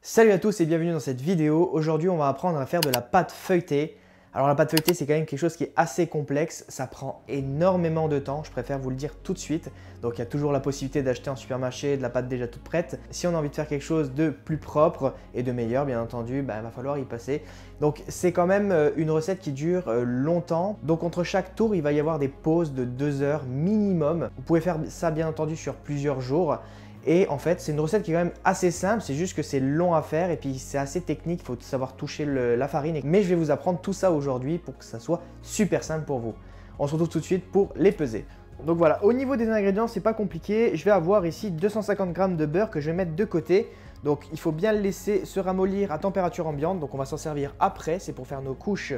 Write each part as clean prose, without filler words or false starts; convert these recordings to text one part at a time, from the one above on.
Salut à tous et bienvenue dans cette vidéo. Aujourd'hui, on va apprendre à faire de la pâte feuilletée. Alors la pâte feuilletée, c'est quand même quelque chose qui est assez complexe. Ça prend énormément de temps, je préfère vous le dire tout de suite. Donc il y a toujours la possibilité d'acheter en supermarché de la pâte déjà toute prête. Si on a envie de faire quelque chose de plus propre et de meilleur, bien entendu, il va falloir y passer. Donc c'est quand même une recette qui dure longtemps. Donc entre chaque tour, il va y avoir des pauses de 2 heures minimum. Vous pouvez faire ça bien entendu sur plusieurs jours. Et en fait, c'est une recette qui est quand même assez simple, c'est juste que c'est long à faire et puis c'est assez technique, il faut savoir toucher la farine. Mais je vais vous apprendre tout ça aujourd'hui pour que ça soit super simple pour vous. On se retrouve tout de suite pour les peser. Donc voilà, au niveau des ingrédients, c'est pas compliqué. Je vais avoir ici 250 g de beurre que je vais mettre de côté. Donc il faut bien le laisser se ramollir à température ambiante, donc on va s'en servir après, c'est pour faire nos couches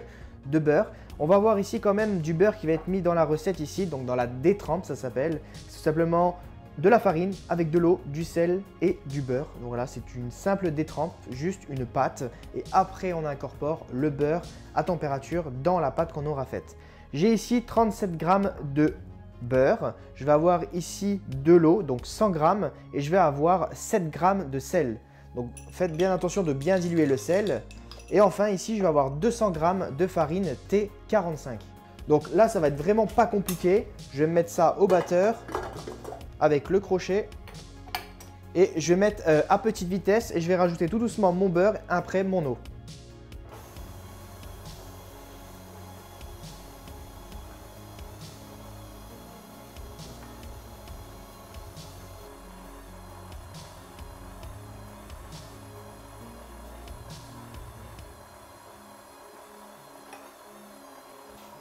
de beurre. On va avoir ici quand même du beurre qui va être mis dans la recette ici, donc dans la détrempe ça s'appelle. C'est tout simplement de la farine avec de l'eau, du sel et du beurre. Donc voilà, c'est une simple détrempe, juste une pâte. Et après, on incorpore le beurre à température dans la pâte qu'on aura faite. J'ai ici 37 g de beurre. Je vais avoir ici de l'eau, donc 100 g. Et je vais avoir 7 g de sel. Donc faites bien attention de bien diluer le sel. Et enfin, ici, je vais avoir 200 g de farine T45. Donc là, ça va être vraiment pas compliqué. Je vais mettre ça au batteur avec le crochet et je vais mettre à petite vitesse et je vais rajouter tout doucement mon beurre après mon eau.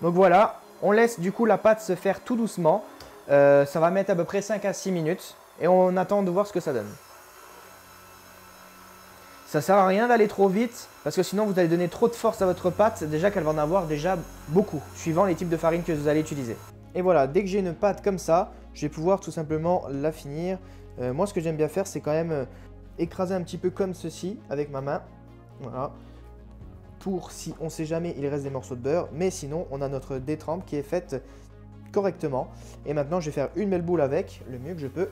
Donc voilà, on laisse du coup la pâte se faire tout doucement. Ça va mettre à peu près 5 à 6 minutes et on attend de voir ce que ça donne. Ça sert à rien d'aller trop vite parce que sinon vous allez donner trop de force à votre pâte, déjà qu'elle va en avoir déjà beaucoup, suivant les types de farine que vous allez utiliser. Et voilà, dès que j'ai une pâte comme ça, je vais pouvoir tout simplement la finir. Moi, ce que j'aime bien faire, c'est quand même écraser un petit peu comme ceci avec ma main. Voilà. Pour si on ne sait jamais, il reste des morceaux de beurre, mais sinon, on a notre détrempe qui est faite correctement. Et maintenant, je vais faire une belle boule avec, le mieux que je peux.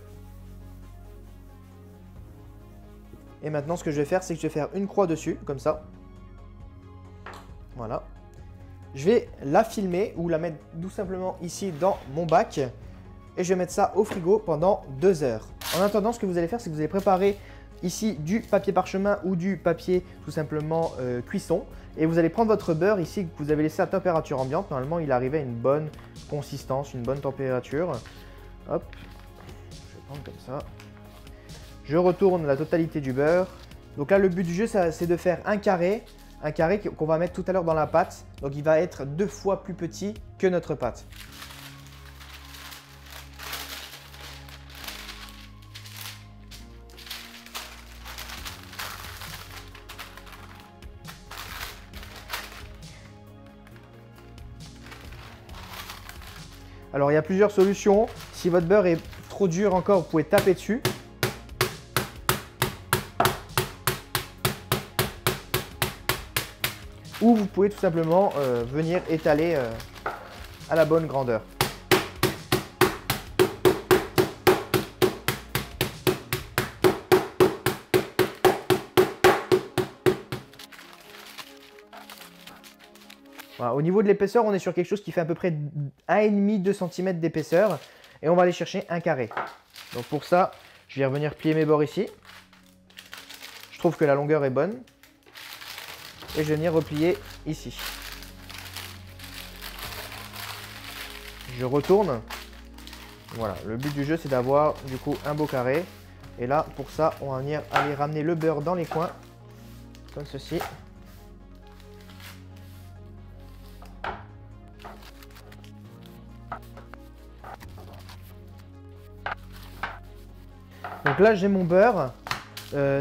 Et maintenant, ce que je vais faire, c'est que je vais faire une croix dessus, comme ça. Voilà. Je vais la filmer ou la mettre tout simplement ici dans mon bac. Et je vais mettre ça au frigo pendant 2 heures. En attendant, ce que vous allez faire, c'est que vous allez préparer ici du papier parchemin ou du papier tout simplement cuisson. Et vous allez prendre votre beurre ici que vous avez laissé à température ambiante. Normalement, il arrive à une bonne consistance, une bonne température. Hop, je vais prendre comme ça. Je retourne la totalité du beurre. Donc là, le but du jeu, c'est de faire un carré qu'on va mettre tout à l'heure dans la pâte. Donc il va être 2 fois plus petit que notre pâte. Alors, il y a plusieurs solutions. Si votre beurre est trop dur encore, vous pouvez taper dessus. Ou vous pouvez tout simplement venir étaler à la bonne grandeur. Voilà, au niveau de l'épaisseur, on est sur quelque chose qui fait à peu près 1,5-2 cm d'épaisseur. Et on va aller chercher un carré. Donc pour ça, je vais revenir plier mes bords ici. Je trouve que la longueur est bonne. Et je vais venir replier ici. Je retourne. Voilà, le but du jeu, c'est d'avoir du coup un beau carré. Et là, pour ça, on va venir aller ramener le beurre dans les coins. Comme ceci. Donc là, j'ai mon beurre.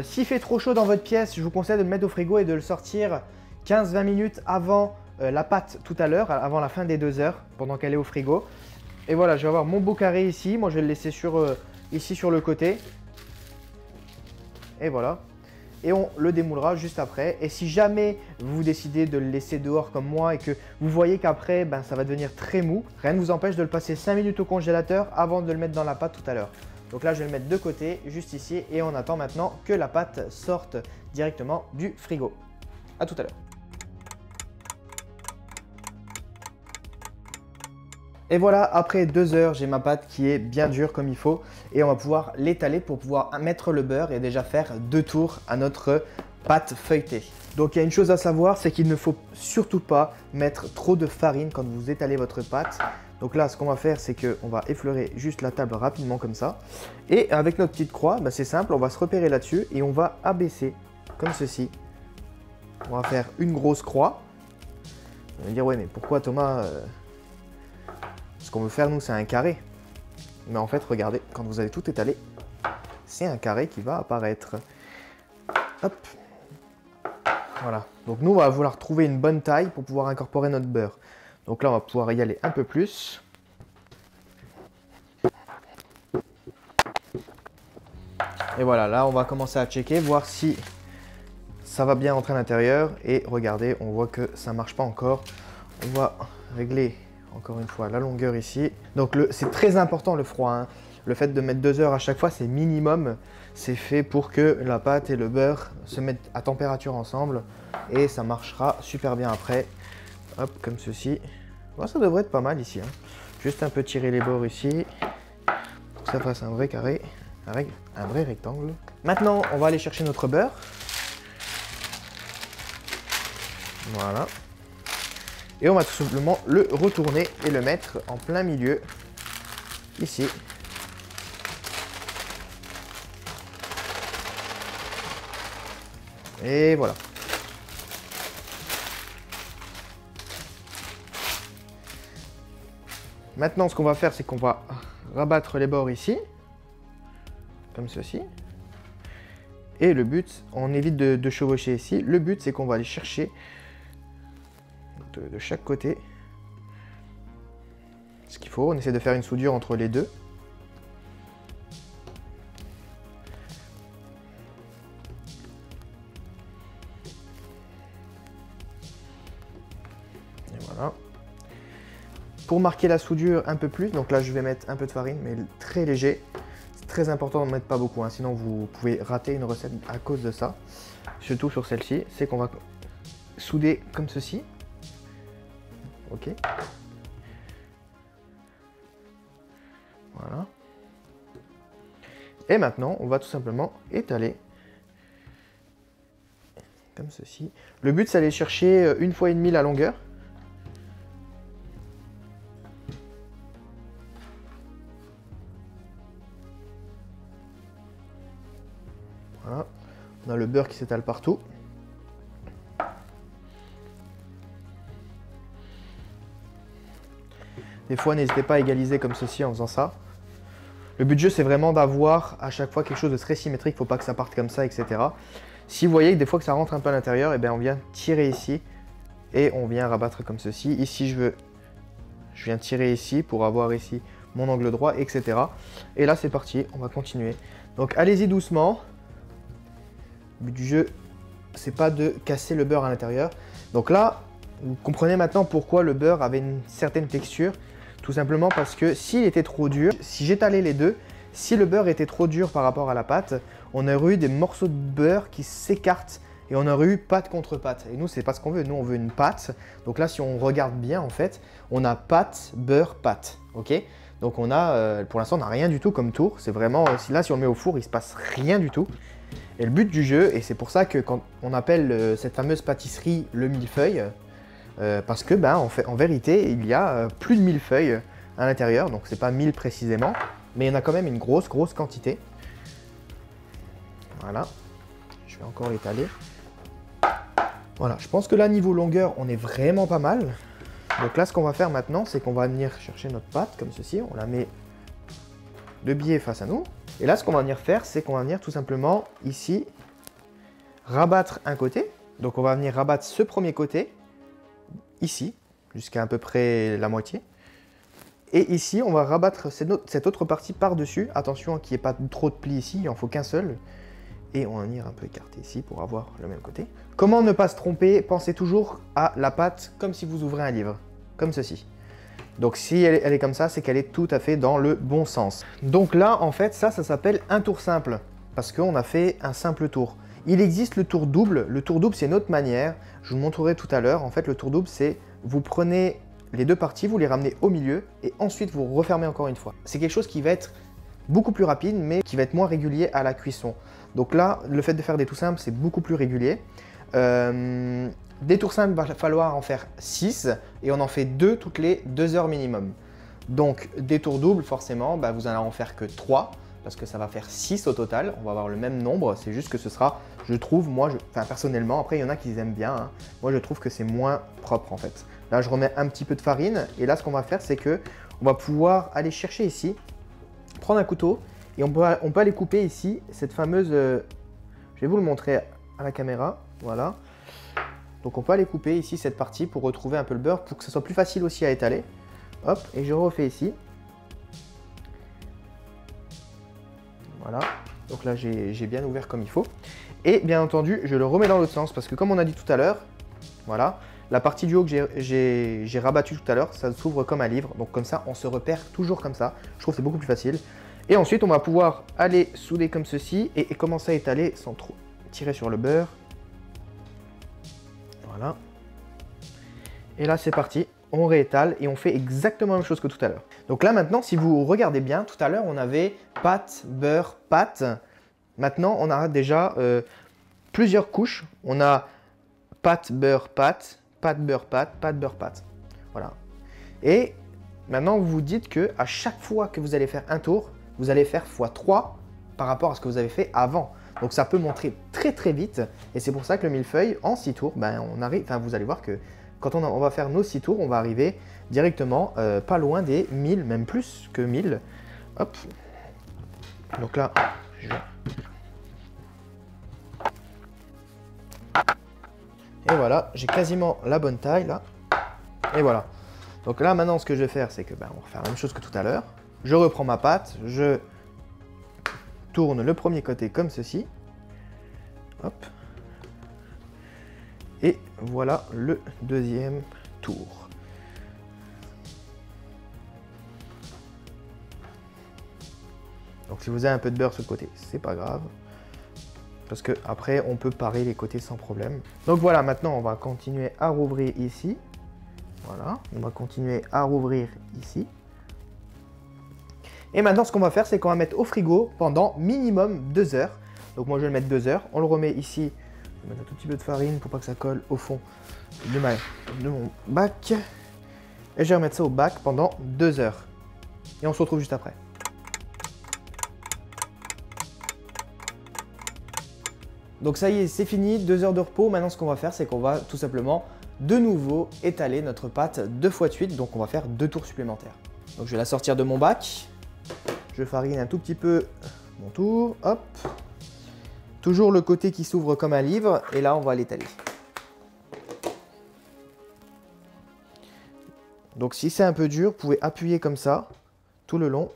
S'il fait trop chaud dans votre pièce, je vous conseille de le mettre au frigo et de le sortir 15-20 minutes avant la pâte tout à l'heure, avant la fin des 2 heures, pendant qu'elle est au frigo. Et voilà, je vais avoir mon beau carré ici. Moi, je vais le laisser ici sur le côté. Et voilà. Et on le démoulera juste après. Et si jamais vous décidez de le laisser dehors comme moi et que vous voyez qu'après, ça va devenir très mou, rien ne vous empêche de le passer 5 minutes au congélateur avant de le mettre dans la pâte tout à l'heure. Donc là, je vais le mettre de côté, juste ici, et on attend maintenant que la pâte sorte directement du frigo. À tout à l'heure. Et voilà, après 2 heures, j'ai ma pâte qui est bien dure comme il faut et on va pouvoir l'étaler pour pouvoir mettre le beurre et déjà faire 2 tours à notre pâte feuilletée. Donc il y a une chose à savoir, c'est qu'il ne faut surtout pas mettre trop de farine quand vous étalez votre pâte. Donc là, ce qu'on va faire, c'est qu'on va effleurer juste la table rapidement comme ça. Et avec notre petite croix, bah, c'est simple, on va se repérer là-dessus et on va abaisser comme ceci. On va faire une grosse croix. Vous allez dire, ouais, mais pourquoi Thomas ce qu'on veut faire, nous, c'est un carré. Mais en fait, regardez, quand vous avez tout étalé, c'est un carré qui va apparaître. Hop. Voilà. Donc nous, on va vouloir trouver une bonne taille pour pouvoir incorporer notre beurre. Donc là, on va pouvoir y aller un peu plus. Et voilà, là, on va commencer à checker, voir si ça va bien rentrer à l'intérieur. Et regardez, on voit que ça ne marche pas encore. On va régler encore une fois la longueur ici. Donc c'est très important le froid, hein. Le fait de mettre 2 heures à chaque fois, c'est minimum. C'est fait pour que la pâte et le beurre se mettent à température ensemble et ça marchera super bien après. Hop, comme ceci. Bon, ça devrait être pas mal ici, hein. Juste un peu tirer les bords ici pour que ça fasse un vrai carré, un vrai rectangle. Maintenant, on va aller chercher notre beurre. Voilà. Et on va tout simplement le retourner et le mettre en plein milieu, ici. Et voilà. Maintenant, ce qu'on va faire, c'est qu'on va rabattre les bords ici, comme ceci. Et le but, on évite de chevaucher ici. Le but, c'est qu'on va aller chercher de chaque côté ce qu'il faut. On essaie de faire une soudure entre les deux. Et voilà. Pour marquer la soudure un peu plus, donc là je vais mettre un peu de farine, mais très léger. C'est très important de ne mettre pas beaucoup, hein, sinon vous pouvez rater une recette à cause de ça. Surtout sur celle-ci, c'est qu'on va souder comme ceci. Ok. Voilà. Et maintenant, on va tout simplement étaler comme ceci. Le but, c'est d'aller chercher 1,5 fois la longueur. Voilà. On a le beurre qui s'étale partout. Des fois, n'hésitez pas à égaliser comme ceci en faisant ça. Le but du jeu, c'est vraiment d'avoir à chaque fois quelque chose de très symétrique. Il ne faut pas que ça parte comme ça, etc. Si vous voyez que des fois que ça rentre un peu à l'intérieur, eh bien, on vient tirer ici et on vient rabattre comme ceci. Ici, je viens tirer ici pour avoir ici mon angle droit, etc. Et là, c'est parti. On va continuer. Donc, allez-y doucement. Le but du jeu, c'est pas de casser le beurre à l'intérieur. Donc là, vous comprenez maintenant pourquoi le beurre avait une certaine texture. Tout simplement parce que s'il était trop dur, si j'étalais les deux, si le beurre était trop dur par rapport à la pâte, on aurait eu des morceaux de beurre qui s'écartent et on aurait eu pâte contre pâte. Et nous, c'est pas ce qu'on veut. Nous, on veut une pâte. Donc là, si on regarde bien, en fait, on a pâte, beurre, pâte. Ok? Donc on a, pour l'instant, on n'a rien du tout comme tour. C'est vraiment, là, si on le met au four, il se passe rien du tout. Et le but du jeu, et c'est pour ça que quand on appelle cette fameuse pâtisserie le millefeuille, parce que en vérité, il y a plus de 1000 feuilles à l'intérieur, donc c'est pas 1000 précisément, mais il y en a quand même une grosse quantité. Voilà, je vais encore l'étaler. Voilà, je pense que là, niveau longueur, on est vraiment pas mal. Donc là, ce qu'on va faire maintenant, c'est qu'on va venir chercher notre pâte, comme ceci, on la met de biais face à nous. Et là, ce qu'on va venir faire, c'est qu'on va venir tout simplement, ici, rabattre un côté. Donc on va venir rabattre ce premier côté, ici, jusqu'à à peu près la moitié. Et ici, on va rabattre cette autre partie par-dessus. Attention qu'il n'y ait pas trop de plis ici, il n'en faut qu'un seul. Et on va venir un peu écarter ici pour avoir le même côté. Comment ne pas se tromper? Pensez toujours à la pâte comme si vous ouvrez un livre, comme ceci. Donc si elle est comme ça, c'est qu'elle est tout à fait dans le bon sens. Donc là, en fait, ça s'appelle un tour simple, parce qu'on a fait un simple tour. Il existe le tour double. Le tour double, c'est une autre manière. Je vous montrerai tout à l'heure. En fait, le tour double, c'est vous prenez les deux parties, vous les ramenez au milieu et ensuite vous refermez encore une fois. C'est quelque chose qui va être beaucoup plus rapide, mais qui va être moins régulier à la cuisson. Donc là, le fait de faire des tours simples, c'est beaucoup plus régulier. Des tours simples, il va falloir en faire 6 et on en fait 2 toutes les 2 heures minimum. Donc des tours doubles, forcément, bah, vous n'allez en faire que 3 parce que ça va faire 6 au total. On va avoir le même nombre, c'est juste que ce sera, je trouve, moi, personnellement, après il y en a qui aiment bien, hein, moi je trouve que c'est moins propre en fait. Là, je remets un petit peu de farine et là, ce qu'on va faire, c'est que on va pouvoir aller chercher ici, prendre un couteau et on peut aller couper ici cette fameuse, je vais vous le montrer à la caméra, voilà. Donc on peut aller couper ici cette partie pour retrouver un peu le beurre, pour que ce soit plus facile aussi à étaler. Hop, et je refais ici. Voilà, donc là j'ai bien ouvert comme il faut. Et bien entendu, je le remets dans l'autre sens parce que comme on a dit tout à l'heure, voilà, la partie du haut que j'ai rabattu tout à l'heure, ça s'ouvre comme un livre. Donc comme ça, on se repère toujours comme ça. Je trouve que c'est beaucoup plus facile. Et ensuite, on va pouvoir aller souder comme ceci et commencer à étaler sans trop tirer sur le beurre. Voilà. Et là, c'est parti. On réétale et on fait exactement la même chose que tout à l'heure. Donc là, maintenant, si vous regardez bien, tout à l'heure, on avait pâte, beurre, pâte. Maintenant, on a déjà plusieurs couches. On a pâte, beurre, pâte, pâte, beurre, pâte, pâte, beurre, pâte. Voilà. Et maintenant, vous vous dites qu'à chaque fois que vous allez faire un tour, vous allez faire x3 par rapport à ce que vous avez fait avant. Donc ça peut monter très très vite. Et c'est pour ça que le millefeuille, en 6 tours, ben, on arrive, vous allez voir que quand on va faire nos 6 tours, on va arriver directement pas loin des 1000, même plus que 1000. Hop. Donc là, et voilà, j'ai quasiment la bonne taille là. Et voilà. Donc là, maintenant, ce que je vais faire, c'est que on va faire la même chose que tout à l'heure. Je reprends ma pâte, je tourne le premier côté comme ceci. Hop. Et voilà le deuxième tour. Donc si vous avez un peu de beurre sur le côté, c'est pas grave. Parce que après on peut parer les côtés sans problème. Donc voilà, maintenant on va continuer à rouvrir ici. Voilà, on va continuer à rouvrir ici. Et maintenant ce qu'on va faire, c'est qu'on va mettre au frigo pendant minimum 2 heures. Donc moi je vais le mettre 2 heures. On le remet ici. Je vais mettre un tout petit peu de farine pour pas que ça colle au fond de mon bac. Et je vais remettre ça au bac pendant 2 heures. Et on se retrouve juste après. Donc ça y est, c'est fini, 2 heures de repos. Maintenant ce qu'on va faire, c'est qu'on va tout simplement de nouveau étaler notre pâte 2 fois de suite. Donc on va faire 2 tours supplémentaires. Donc je vais la sortir de mon bac. Je farine un tout petit peu mon tour. Hop. Toujours le côté qui s'ouvre comme un livre, et là on va l'étaler. Donc si c'est un peu dur, vous pouvez appuyer comme ça, tout le long.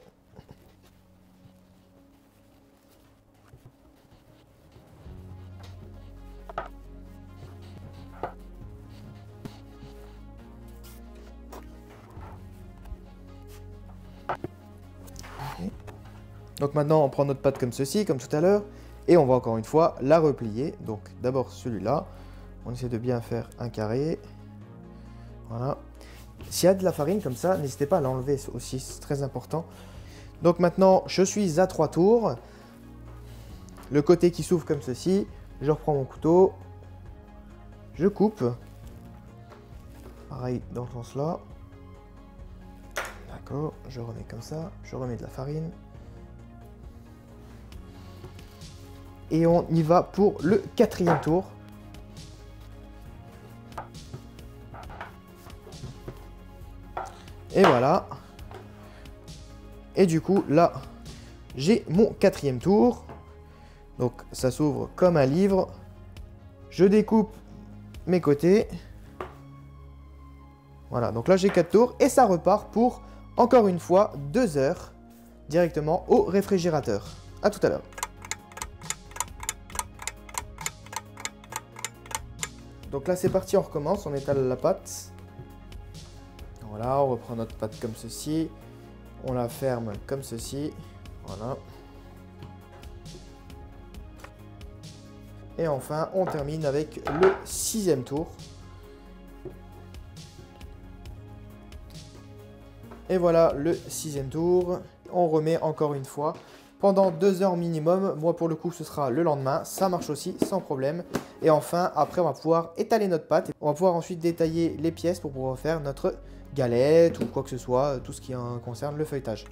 Donc maintenant on prend notre pâte comme ceci, comme tout à l'heure. Et on va encore une fois la replier. Donc d'abord celui-là, on essaie de bien faire un carré. Voilà. S'il y a de la farine comme ça, n'hésitez pas à l'enlever aussi, c'est très important. Donc maintenant, je suis à 3 tours. Le côté qui s'ouvre comme ceci, je reprends mon couteau. Je coupe. Pareil dans ce sens-là. D'accord, je remets comme ça, je remets de la farine. Et on y va pour le 4e tour. Et voilà. Et du coup, là, j'ai mon 4e tour. Donc, ça s'ouvre comme un livre. Je découpe mes côtés. Voilà, donc là, j'ai 4 tours. Et ça repart pour, encore une fois, 2 heures directement au réfrigérateur. À tout à l'heure. Donc là, c'est parti, on recommence, on étale la pâte. Voilà, on reprend notre pâte comme ceci. On la ferme comme ceci. Voilà. Et enfin, on termine avec le 6e tour. Et voilà le 6e tour. On remet encore une fois pendant 2 heures minimum. Moi, pour le coup, ce sera le lendemain. Ça marche aussi sans problème. Et enfin, après, on va pouvoir étaler notre pâte. On va pouvoir ensuite détailler les pièces pour pouvoir faire notre galette ou quoi que ce soit, tout ce qui concerne le feuilletage.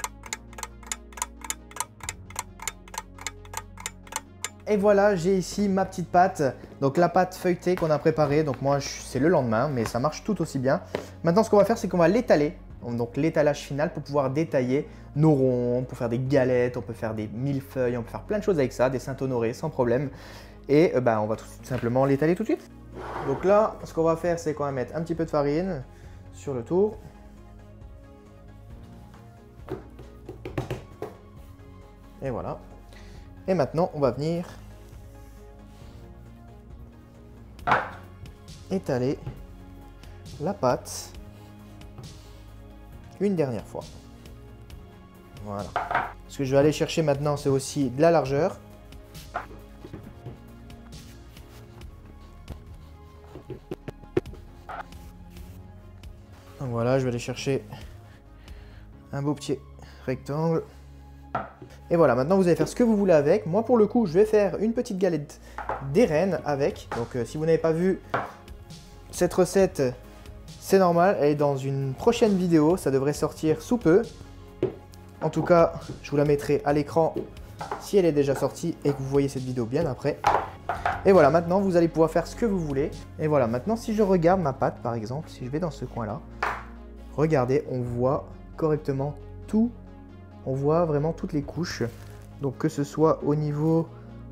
Et voilà, j'ai ici ma petite pâte. Donc la pâte feuilletée qu'on a préparée. Donc moi, c'est le lendemain, mais ça marche tout aussi bien. Maintenant, ce qu'on va faire, c'est qu'on va l'étaler. Donc l'étalage final pour pouvoir détailler nos ronds, pour faire des galettes, on peut faire des millefeuilles, on peut faire plein de choses avec ça, des Saint-Honoré sans problème. Et on va tout simplement l'étaler tout de suite. Donc là, ce qu'on va faire, c'est qu'on va mettre un petit peu de farine sur le tour. Et voilà. Et maintenant, on va venir étaler la pâte une dernière fois. Voilà. Ce que je vais aller chercher maintenant, c'est aussi de la largeur. Donc voilà, je vais aller chercher un beau petit rectangle. Et voilà, maintenant vous allez faire ce que vous voulez avec. Moi, pour le coup, je vais faire une petite galette des reines avec. Donc si vous n'avez pas vu cette recette, c'est normal, elle est dans une prochaine vidéo, ça devrait sortir sous peu. En tout cas, je vous la mettrai à l'écran si elle est déjà sortie et que vous voyez cette vidéo bien après. Et voilà, maintenant vous allez pouvoir faire ce que vous voulez. Et voilà, maintenant si je regarde ma pâte par exemple, si je vais dans ce coin-là, regardez, on voit correctement tout, on voit vraiment toutes les couches. Donc que ce soit au niveau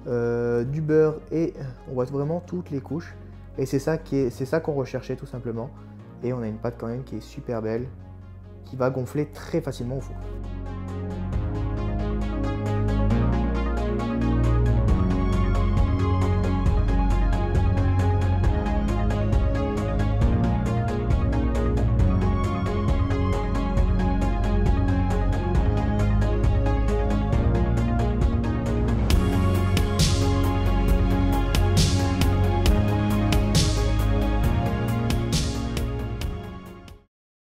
du beurre et on voit vraiment toutes les couches. Et c'est ça qu'on recherchait tout simplement. Et on a une pâte quand même qui est super belle, qui va gonfler très facilement au four.